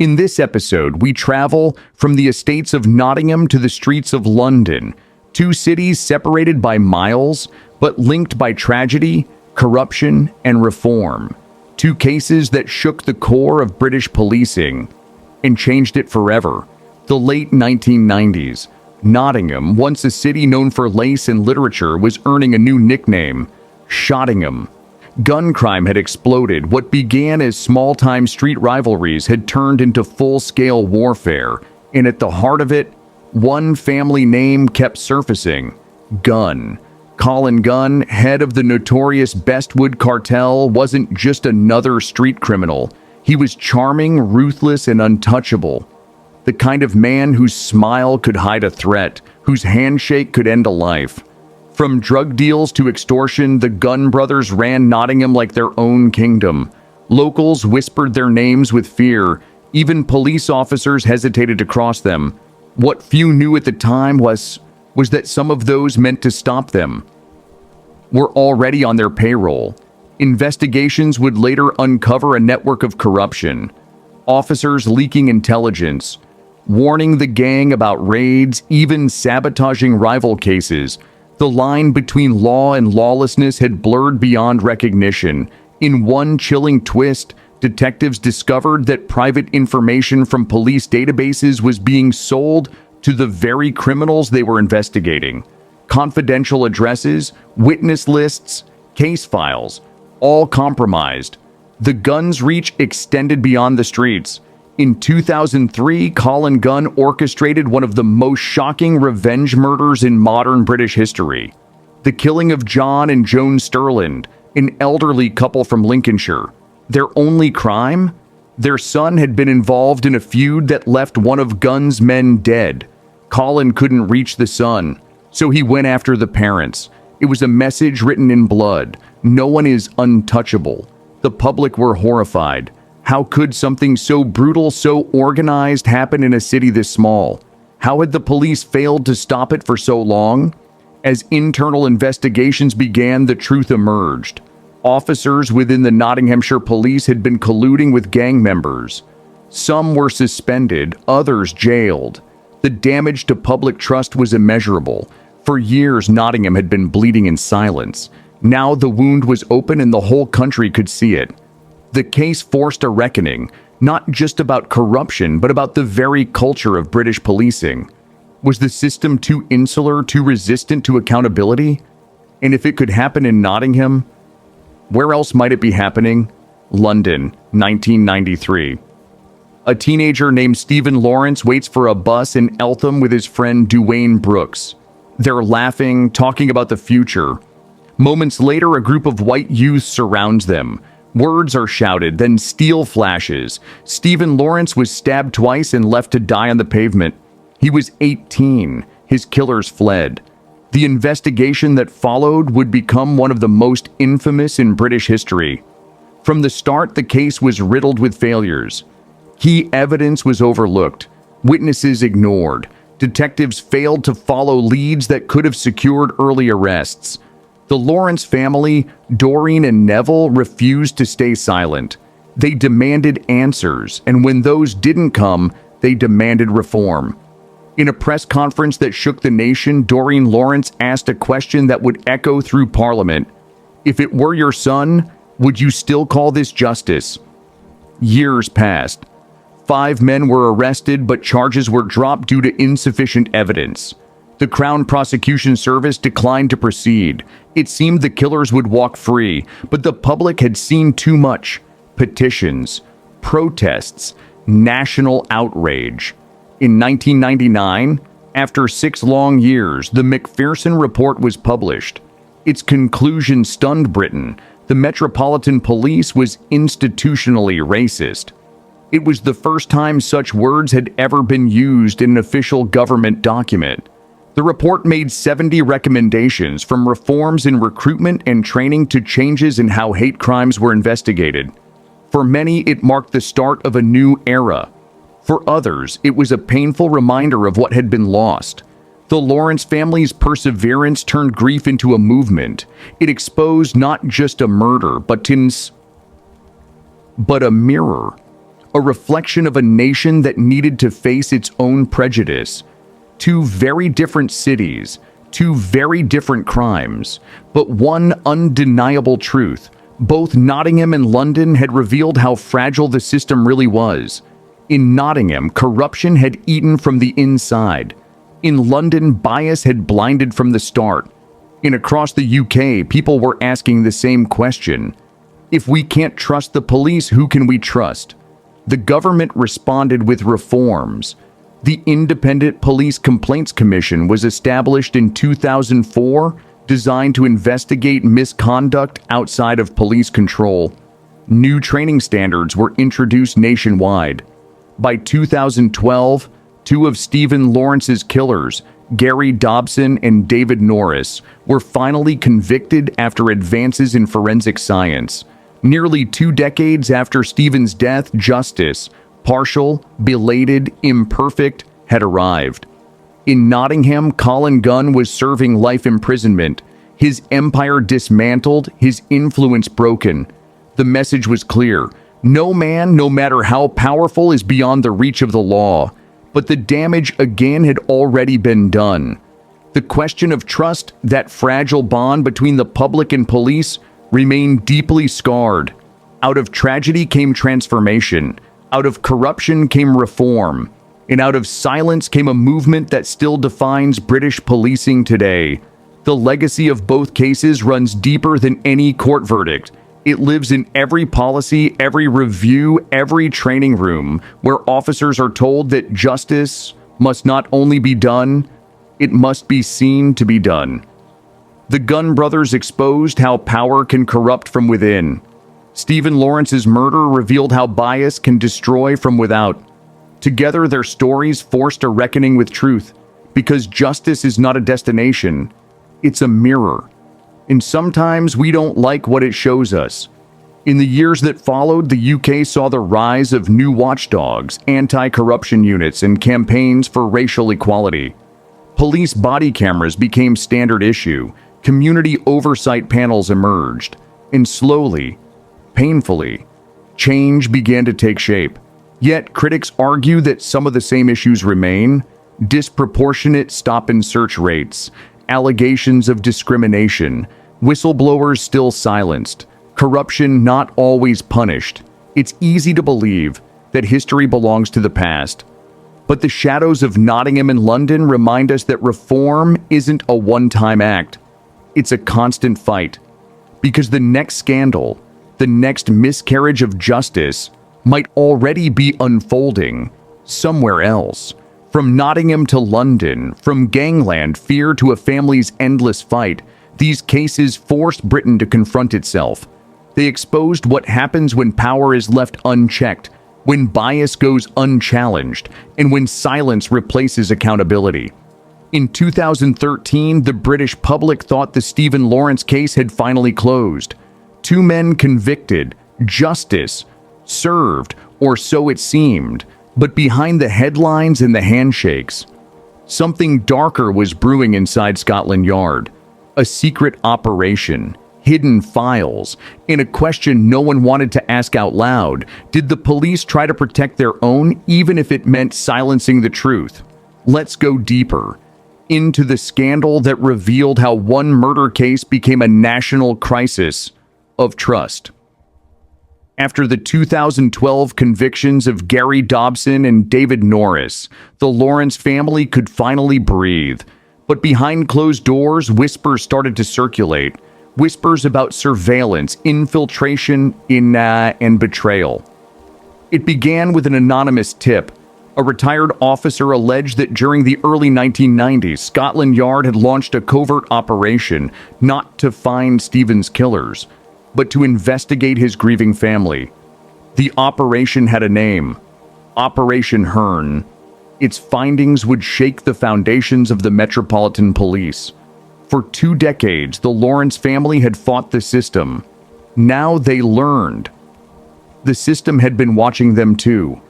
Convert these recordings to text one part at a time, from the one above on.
In this episode, we travel from the estates of Nottingham to the streets of London, two cities separated by miles, but linked by tragedy, corruption, and reform. Two cases that shook the core of British policing and changed it forever. The late 1990s. Nottingham, once a city known for lace and literature, was earning a new nickname, Shottingham. Gun crime had exploded. What began as small-time street rivalries had turned into full-scale warfare. And at the heart of it, one family name kept surfacing: Gunn. Colin Gunn, head of the notorious Bestwood cartel, wasn't just another street criminal. He was charming, ruthless, and untouchable. The kind of man whose smile could hide a threat, whose handshake could end a life. From drug deals to extortion, the Gunn brothers ran Nottingham like their own kingdom. Locals whispered their names with fear. Even police officers hesitated to cross them. What few knew at the time was that some of those meant to stop them were already on their payroll. Investigations would later uncover a network of corruption. Officers leaking intelligence, warning the gang about raids, even sabotaging rival cases. The line between law and lawlessness had blurred beyond recognition. In one chilling twist, detectives discovered that private information from police databases was being sold to the very criminals they were investigating. Confidential addresses, witness lists, case files, all compromised. The Gunn's reach extended beyond the streets. In 2003, Colin Gunn orchestrated one of the most shocking revenge murders in modern British history. The killing of John and Joan Sterland, an elderly couple from Lincolnshire. Their only crime? Their son had been involved in a feud that left one of Gunn's men dead. Colin couldn't reach the son, so he went after the parents. It was a message written in blood. No one is untouchable. The public were horrified. How could something so brutal, so organized happen in a city this small? How had the police failed to stop it for so long? As internal investigations began, the truth emerged. Officers within the Nottinghamshire police had been colluding with gang members. Some were suspended, others jailed. The damage to public trust was immeasurable. For years, Nottingham had been bleeding in silence. Now the wound was open and the whole country could see it. The case forced a reckoning, not just about corruption, but about the very culture of British policing. Was the system too insular, too resistant to accountability? And if it could happen in Nottingham, where else might it be happening? London, 1993. A teenager named Stephen Lawrence waits for a bus in Eltham with his friend Duane Brooks. They're laughing, talking about the future. Moments later, a group of white youths surrounds them. Words are shouted, then steel flashes. Stephen Lawrence was stabbed twice and left to die on the pavement. He was 18. His killers fled. The investigation that followed would become one of the most infamous in British history. From the start, the case was riddled with failures. Key evidence was overlooked. Witnesses ignored. Detectives failed to follow leads that could have secured early arrests. The Lawrence family, Doreen and Neville, refused to stay silent. They demanded answers, and when those didn't come, they demanded reform. In a press conference that shook the nation, Doreen Lawrence asked a question that would echo through Parliament. If it were your son, would you still call this justice? Years passed. 5 men were arrested, but charges were dropped due to insufficient evidence. The Crown Prosecution Service declined to proceed. It seemed the killers would walk free, but the public had seen too much. Petitions, protests, national outrage. In 1999, after 6 long years, the Macpherson Report was published. Its conclusion stunned Britain. The Metropolitan Police was institutionally racist. It was the first time such words had ever been used in an official government document. The report made 70 recommendations, from reforms in recruitment and training to changes in how hate crimes were investigated. For many, it marked the start of a new era. For others, it was a painful reminder of what had been lost. The Lawrence family's perseverance turned grief into a movement. It exposed not just a murder, but a mirror. a reflection of a nation that needed to face its own prejudice. Two very different cities, two very different crimes, but one undeniable truth. Both Nottingham and London had revealed how fragile the system really was. In Nottingham, corruption had eaten from the inside. In London, bias had blinded from the start. And across the UK, people were asking the same question. If we can't trust the police, who can we trust? The government responded with reforms. The Independent Police Complaints Commission was established in 2004, designed to investigate misconduct outside of police control. New training standards were introduced nationwide. By 2012, two of Stephen Lawrence's killers, Gary Dobson and David Norris, were finally convicted after advances in forensic science. Nearly 2 decades after Stephen's death, justice, partial, belated, imperfect, had arrived. In Nottingham, Colin Gunn was serving life imprisonment. His empire dismantled, his influence broken. The message was clear. No man, no matter how powerful, is beyond the reach of the law. But the damage again had already been done. The question of trust, that fragile bond between the public and police, remained deeply scarred. Out of tragedy came transformation. Out of corruption came reform. And out of silence came a movement that still defines British policing today. The legacy of both cases runs deeper than any court verdict. It lives in every policy, every review, every training room, where officers are told that justice must not only be done, it must be seen to be done. The Gunn brothers exposed how power can corrupt from within. Stephen Lawrence's murder revealed how bias can destroy from without. Together, their stories forced a reckoning with truth, because justice is not a destination, it's a mirror. And sometimes we don't like what it shows us. In the years that followed, the UK saw the rise of new watchdogs, anti-corruption units, and campaigns for racial equality. Police body cameras became standard issue, community oversight panels emerged, and slowly, painfully, change began to take shape. Yet critics argue that some of the same issues remain: disproportionate stop-and-search rates, allegations of discrimination, whistleblowers still silenced, corruption not always punished. It's easy to believe that history belongs to the past. But the shadows of Nottingham and London remind us that reform isn't a one-time act. It's a constant fight. Because the next scandal, the next miscarriage of justice, might already be unfolding somewhere else. From Nottingham to London, from gangland fear to a family's endless fight, these cases forced Britain to confront itself. They exposed what happens when power is left unchecked, when bias goes unchallenged, and when silence replaces accountability. In 2013, the British public thought the Stephen Lawrence case had finally closed. 2 men convicted, justice served, or so it seemed. But behind the headlines and the handshakes, something darker was brewing inside Scotland Yard. A secret operation, hidden files, and a question no one wanted to ask out loud. Did the police try to protect their own, even if it meant silencing the truth? Let's go deeper into the scandal that revealed how one murder case became a national crisis of trust. After the 2012 convictions of Gary Dobson and David Norris, the Lawrence family could finally breathe. But behind closed doors, whispers started to circulate. Whispers about surveillance, infiltration, and betrayal. It began with an anonymous tip. A retired officer alleged that during the early 1990s, Scotland Yard had launched a covert operation not to find Stephen's killers, but to investigate his grieving family. The operation had a name: Operation Herne. Its findings would shake the foundations of the Metropolitan Police. For 2 decades, the Lawrence family had fought the system. Now they learned. The system had been watching them too.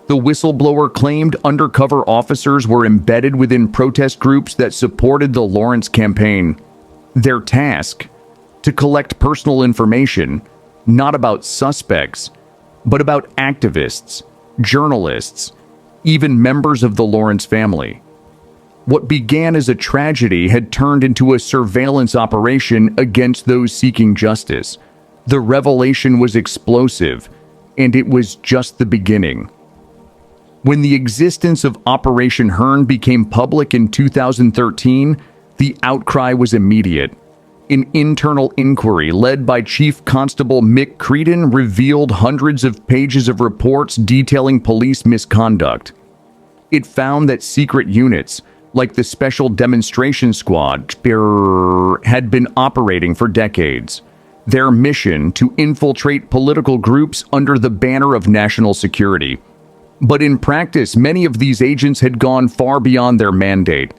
The whistleblower claimed undercover officers were embedded within protest groups that supported the Lawrence campaign. Their task: to collect personal information, not about suspects, but about activists, journalists, even members of the Lawrence family. What began as a tragedy had turned into a surveillance operation against those seeking justice. The revelation was explosive, and it was just the beginning. When the existence of Operation Herne became public in 2013, the outcry was immediate. An internal inquiry led by Chief Constable Mick Creedon revealed hundreds of pages of reports detailing police misconduct. It found that secret units, like the Special Demonstration Squad, had been operating for decades. Their mission to infiltrate political groups under the banner of national security. But in practice, many of these agents had gone far beyond their mandate.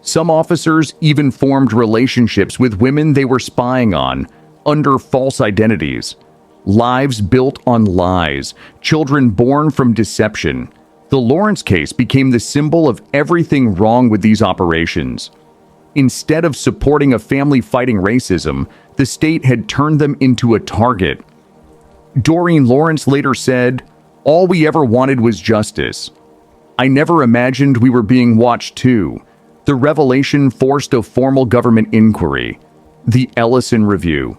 Some officers even formed relationships with women they were spying on, under false identities. Lives built on lies, children born from deception. The Lawrence case became the symbol of everything wrong with these operations. Instead of supporting a family fighting racism, the state had turned them into a target. Doreen Lawrence later said, "All we ever wanted was justice. I never imagined we were being watched too." The revelation forced a formal government inquiry, the Ellison Review.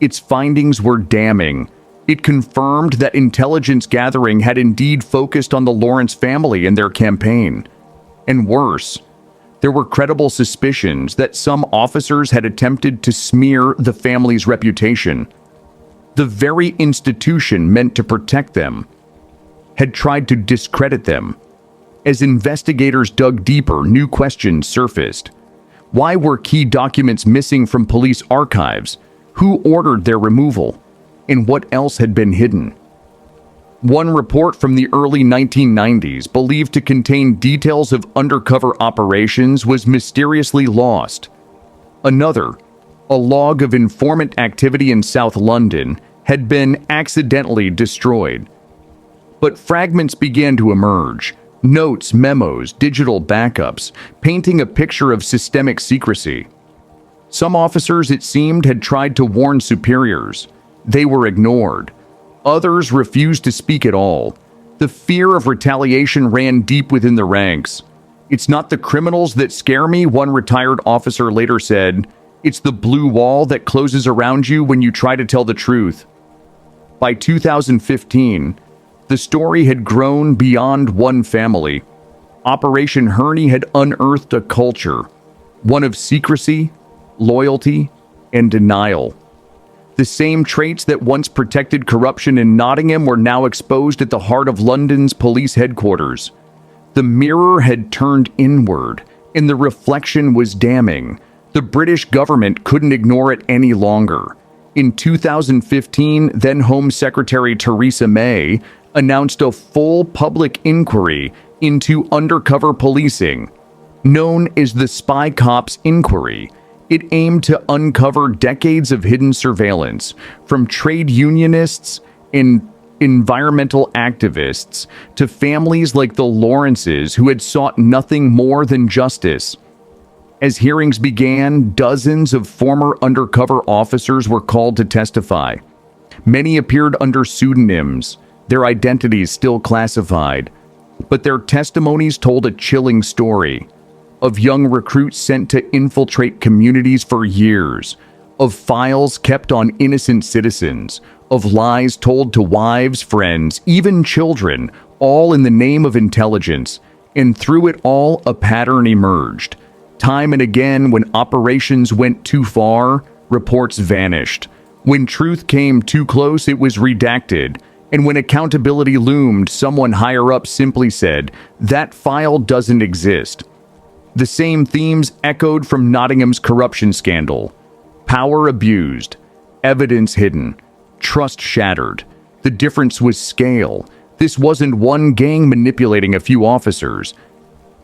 Its findings were damning. It confirmed that intelligence gathering had indeed focused on the Lawrence family and their campaign. And worse, there were credible suspicions that some officers had attempted to smear the family's reputation. The very institution meant to protect them had tried to discredit them. As investigators dug deeper, new questions surfaced. Why were key documents missing from police archives? Who ordered their removal? And what else had been hidden? One report from the early 1990s, believed to contain details of undercover operations, was mysteriously lost. Another, a log of informant activity in South London, had been accidentally destroyed. But fragments began to emerge. Notes, memos, digital backups, painting a picture of systemic secrecy. Some officers, it seemed, had tried to warn superiors. They were ignored. Others refused to speak at all. The fear of retaliation ran deep within the ranks. "It's not the criminals that scare me," one retired officer later said. "It's the blue wall that closes around you when you try to tell the truth." By 2015, the story had grown beyond one family. Operation Herne had unearthed a culture, one of secrecy, loyalty, and denial. The same traits that once protected corruption in Nottingham were now exposed at the heart of London's police headquarters. The mirror had turned inward, and the reflection was damning. The British government couldn't ignore it any longer. In 2015, then Home Secretary Theresa May announced a full public inquiry into undercover policing, known as the Spy Cops Inquiry. It aimed to uncover decades of hidden surveillance, from trade unionists and environmental activists to families like the Lawrences who had sought nothing more than justice. As hearings began, dozens of former undercover officers were called to testify. Many appeared under pseudonyms, their identities still classified, but their testimonies told a chilling story of young recruits sent to infiltrate communities for years, of files kept on innocent citizens, of lies told to wives, friends, even children, all in the name of intelligence. And through it all, a pattern emerged. Time and again, when operations went too far, reports vanished. When truth came too close, it was redacted. And when accountability loomed, someone higher up simply said, "That file doesn't exist." The same themes echoed from Nottingham's corruption scandal. Power abused, evidence hidden, trust shattered. The difference was scale. This wasn't one gang manipulating a few officers.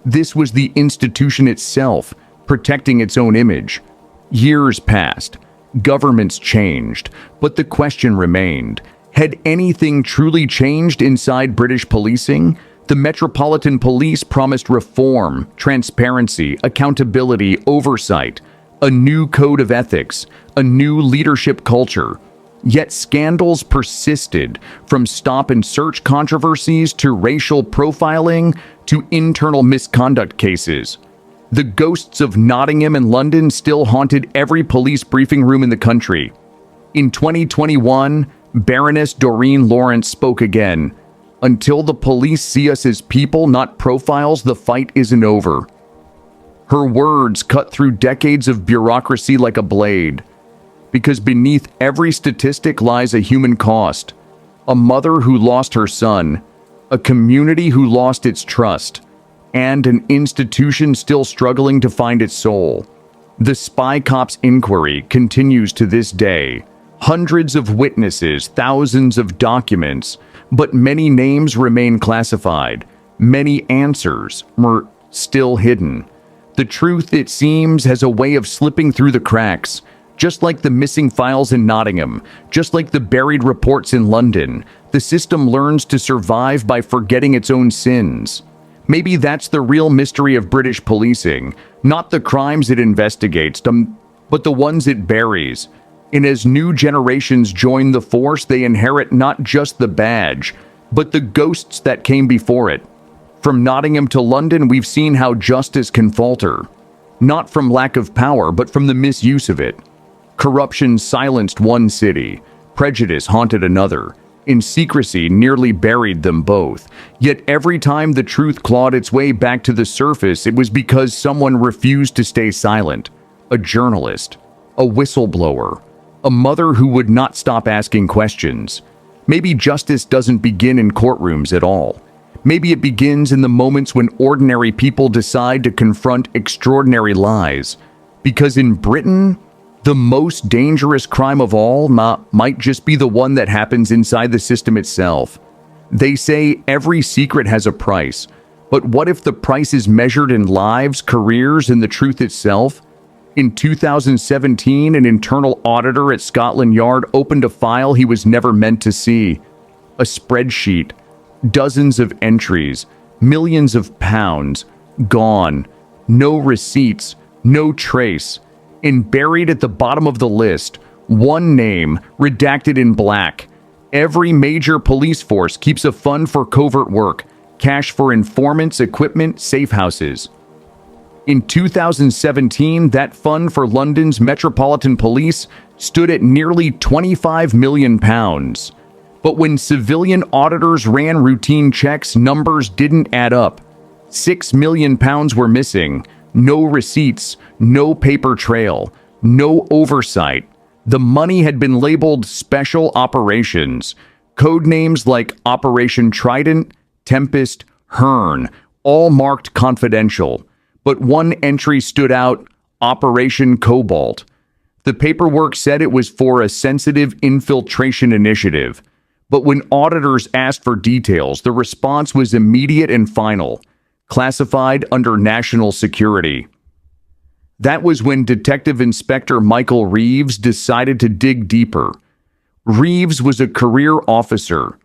This was the institution itself, protecting its own image. Years passed. Governments changed. But the question remained. Had anything truly changed inside British policing? The Metropolitan Police promised reform, transparency, accountability, oversight, a new code of ethics, a new leadership culture. Yet scandals persisted, from stop-and-search controversies to racial profiling to internal misconduct cases. The ghosts of Nottingham and London still haunted every police briefing room in the country. In 2021, Baroness Doreen Lawrence spoke again. "Until the police see us as people, not profiles, the fight isn't over." Her words cut through decades of bureaucracy like a blade. Because beneath every statistic lies a human cost. A mother who lost her son, a community who lost its trust, and an institution still struggling to find its soul. The Spy Cops inquiry continues to this day. Hundreds of witnesses, thousands of documents, but many names remain classified. Many answers were still hidden. The truth, it seems, has a way of slipping through the cracks. Just like the missing files in Nottingham, just like the buried reports in London, the system learns to survive by forgetting its own sins. Maybe that's the real mystery of British policing, not the crimes it investigates, but the ones it buries. And as new generations join the force, they inherit not just the badge, but the ghosts that came before it. From Nottingham to London, we've seen how justice can falter. Not from lack of power, but from the misuse of it. Corruption silenced one city, prejudice haunted another, and secrecy nearly buried them both. Yet every time the truth clawed its way back to the surface, it was because someone refused to stay silent. A journalist, a whistleblower, a mother who would not stop asking questions. Maybe justice doesn't begin in courtrooms at all. Maybe it begins in the moments when ordinary people decide to confront extraordinary lies. Because in Britain, the most dangerous crime of all might just be the one that happens inside the system itself. They say every secret has a price, but what if the price is measured in lives, careers, and the truth itself? In 2017, an internal auditor at Scotland Yard opened a file he was never meant to see. A spreadsheet, dozens of entries, millions of pounds, gone. No receipts, no trace. And buried at the bottom of the list, one name, redacted in black. Every major police force keeps a fund for covert work, cash for informants, equipment, safe houses. In 2017, that fund for London's Metropolitan Police stood at nearly £25 million. But when civilian auditors ran routine checks, numbers didn't add up. £6 million were missing. No receipts, no paper trail, no oversight. The money had been labeled Special Operations. Code names like Operation Trident, Tempest, Herne, all marked confidential. But one entry stood out, Operation Cobalt. The paperwork said it was for a sensitive infiltration initiative. But when auditors asked for details, the response was immediate and final. Classified under national security. That was when Detective Inspector Michael Reeves decided to dig deeper. Reeves was a career officer,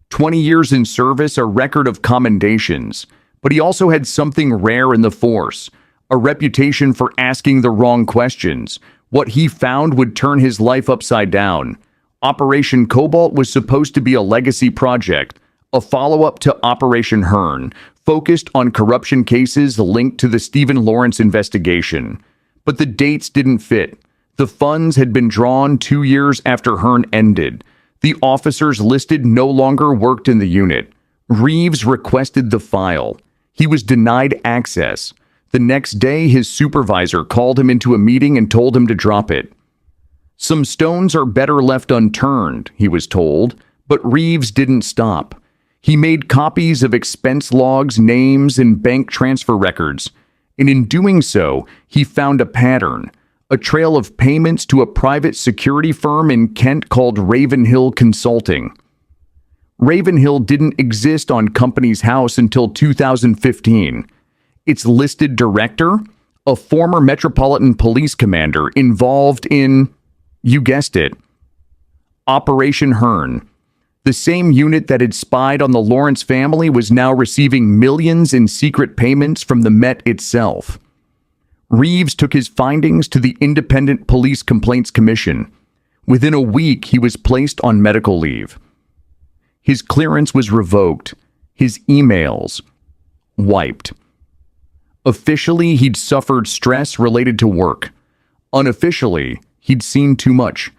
20 years in service, a record of commendations, but he also had something rare in the force, a reputation for asking the wrong questions. What he found would turn his life upside down. Operation Cobalt was supposed to be a legacy project, a follow-up to Operation Herne, focused on corruption cases linked to the Stephen Lawrence investigation. But the dates didn't fit. The funds had been drawn 2 years after Herne ended. The officers listed no longer worked in the unit. Reeves requested the file. He was denied access. The next day, his supervisor called him into a meeting and told him to drop it. Some stones are better left unturned, he was told, but Reeves didn't stop. He made copies of expense logs, names, and bank transfer records, and in doing so, he found a pattern, a trail of payments to a private security firm in Kent called Ravenhill Consulting. Ravenhill didn't exist on Company's House until 2015. Its listed director, a former Metropolitan Police commander involved in, you guessed it, Operation Herne. The same unit that had spied on the Lawrence family was now receiving millions in secret payments from the Met itself. Reeves took his findings to the Independent Police Complaints Commission. Within a week, he was placed on medical leave. His clearance was revoked. His emails wiped. Officially, he'd suffered stress related to work. Unofficially, he'd seen too much.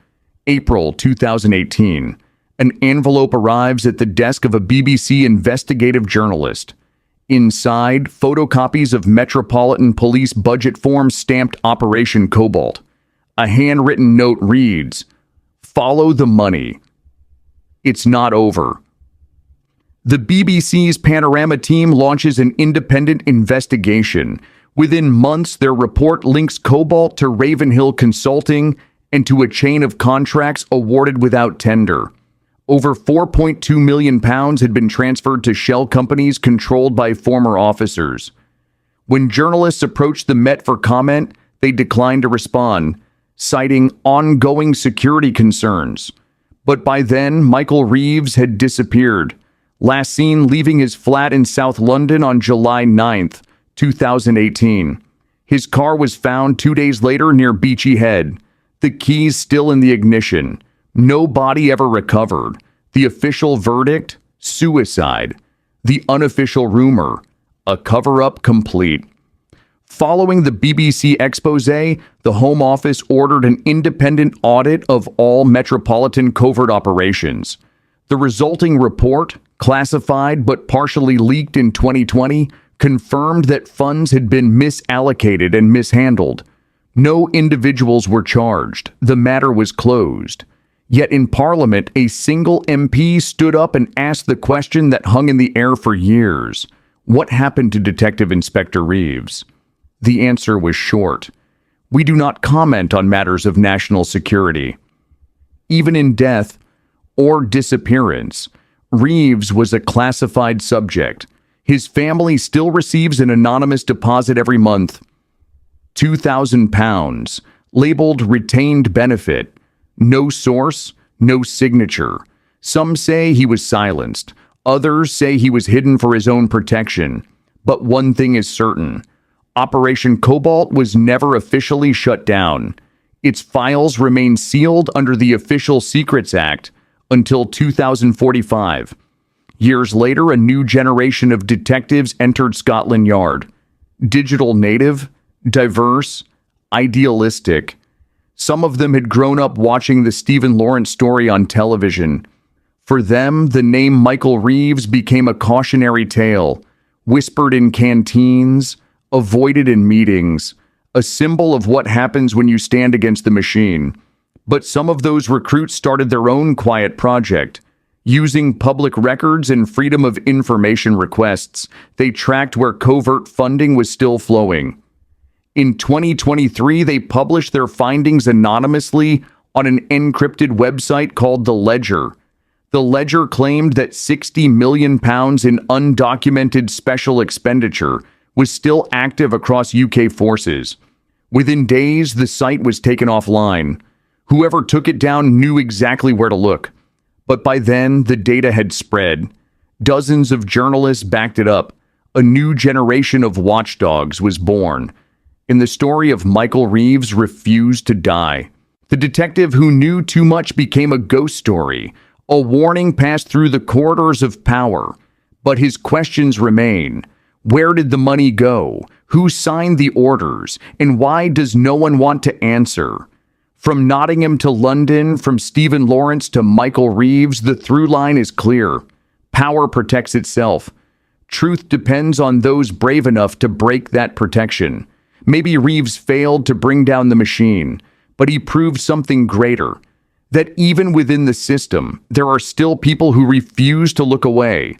April 2018. An envelope arrives at the desk of a BBC investigative journalist. Inside, photocopies of Metropolitan Police budget forms stamped Operation Cobalt. A handwritten note reads, "Follow the money. It's not over." The BBC's Panorama team launches an independent investigation. Within months, their report links Cobalt to Ravenhill Consulting and to a chain of contracts awarded without tender. Over £4.2 million had been transferred to shell companies controlled by former officers. When journalists approached the Met for comment, they declined to respond, citing ongoing security concerns. But by then, Michael Reeves had disappeared. Last seen leaving his flat in South London on July 9th, 2018. His car was found 2 days later near Beachy Head. The keys still in the ignition. No body ever recovered. The official verdict? Suicide. The unofficial rumor? A cover-up complete. Following the BBC expose, the Home Office ordered an independent audit of all metropolitan covert operations. The resulting report, classified but partially leaked in 2020, confirmed that funds had been misallocated and mishandled. No individuals were charged. The matter was closed. Yet in Parliament, a single MP stood up and asked the question that hung in the air for years. What happened to Detective Inspector Reeves? The answer was short. We do not comment on matters of national security. Even in death or disappearance, Reeves was a classified subject. His family still receives an anonymous deposit every month. £2,000, labeled retained benefit. No source, no signature. Some say he was silenced. Others say he was hidden for his own protection. But one thing is certain. Operation Cobalt was never officially shut down. Its files remain sealed under the Official Secrets Act until 2045. Years later, a new generation of detectives entered Scotland Yard. Digital native, diverse, idealistic. Some of them had grown up watching the Stephen Lawrence story on television. For them, the name Michael Reeves became a cautionary tale, whispered in canteens, avoided in meetings, a symbol of what happens when you stand against the machine. But some of those recruits started their own quiet project. Using public records and freedom of information requests, they tracked where covert funding was still flowing. In 2023, they published their findings anonymously on an encrypted website called The Ledger. The Ledger claimed that £60 million in undocumented special expenditure was still active across UK forces. Within days, the site was taken offline. Whoever took it down knew exactly where to look. But by then, the data had spread. Dozens of journalists backed it up. A new generation of watchdogs was born. And the story of Michael Reeves refused to die. The detective who knew too much became a ghost story. A warning passed through the corridors of power. But his questions remain. Where did the money go? Who signed the orders? And why does no one want to answer? From Nottingham to London, from Stephen Lawrence to Michael Reeves, the through line is clear. Power protects itself. Truth depends on those brave enough to break that protection. Maybe Reeves failed to bring down the machine, but he proved something greater. That even within the system, there are still people who refuse to look away.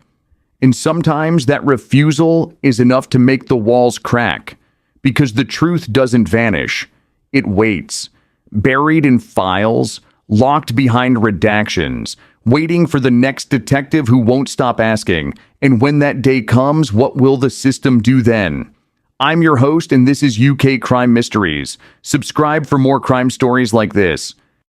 And sometimes that refusal is enough to make the walls crack, because the truth doesn't vanish. It waits, buried in files, locked behind redactions, waiting for the next detective who won't stop asking. And when that day comes, what will the system do then? I'm your host, and this is UK Crime Mysteries. Subscribe for more crime stories like this.